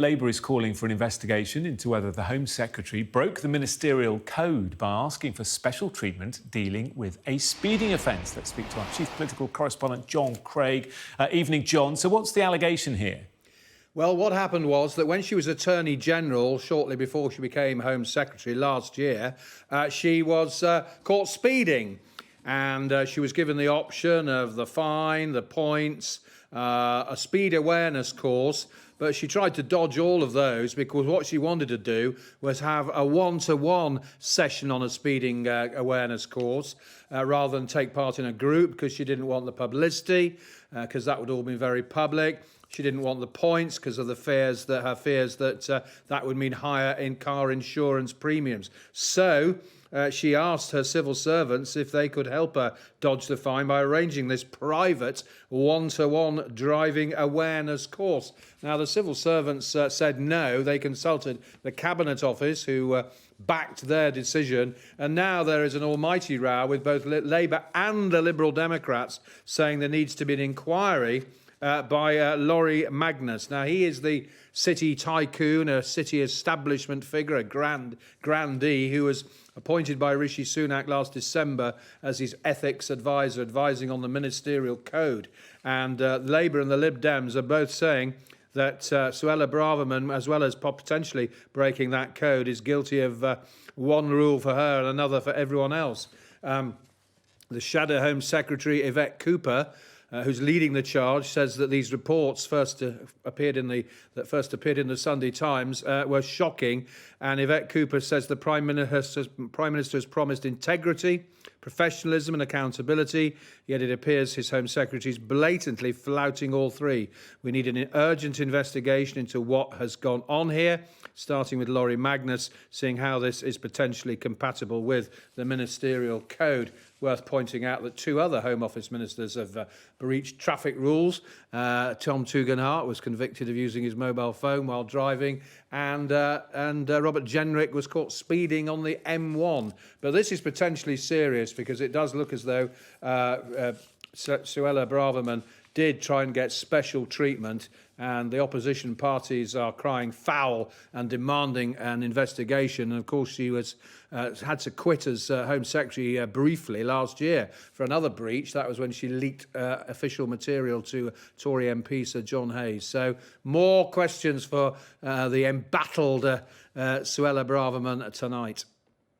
Labour is calling for an investigation into whether the Home Secretary broke the ministerial code by asking for special treatment dealing with a speeding offence. Let's speak to our chief political correspondent, John Craig. Evening, John. So what's the allegation here? Well, what happened was that when she was Attorney General, shortly before she became Home Secretary last year, she was caught speeding. And she was given the option of the fine, the points, a speed awareness course. But she tried to dodge all of those because what she wanted to do was have a one-to-one session on a speeding awareness course rather than take part in a group, because she didn't want the publicity, because that would all be very public. She didn't want the points because of her fears that that would mean higher in-car insurance premiums. So she asked her civil servants if they could help her dodge the fine by arranging this private one-to-one driving awareness course. Now, the civil servants said no. They consulted the Cabinet Office, who backed their decision, and now there is an almighty row with both Labour and the Liberal Democrats saying there needs to be an inquiry by Lori Magnus. Now, he is the city tycoon, a city establishment figure, a grandee who was appointed by Rishi Sunak last December as his ethics advisor, advising on the ministerial code. And Labour and the Lib Dems are both saying that Suella Braverman, as well as potentially breaking that code, is guilty of one rule for her and another for everyone else. The Shadow Home Secretary, Yvette Cooper, who's leading the charge, says that these reports first appeared in the Sunday Times were shocking. And Yvette Cooper says the Prime Minister has promised integrity, professionalism and accountability, yet it appears his Home Secretary is blatantly flouting all three. We need an urgent investigation into what has gone on here, starting with Lori Magnus, seeing how this is potentially compatible with the ministerial code. Worth pointing out that two other Home Office ministers have breached traffic rules. Tom Tugendhat was convicted of using his mobile phone while driving, and Robert Jenrick was caught speeding on the M1. But this is potentially serious because it does look as though Suella Braverman did try and get special treatment, and the opposition parties are crying foul and demanding an investigation. And of course, she was had to quit as Home Secretary briefly last year for another breach. That was when she leaked official material to Tory MP Sir John Hayes. So more questions for the embattled Suella Braverman tonight.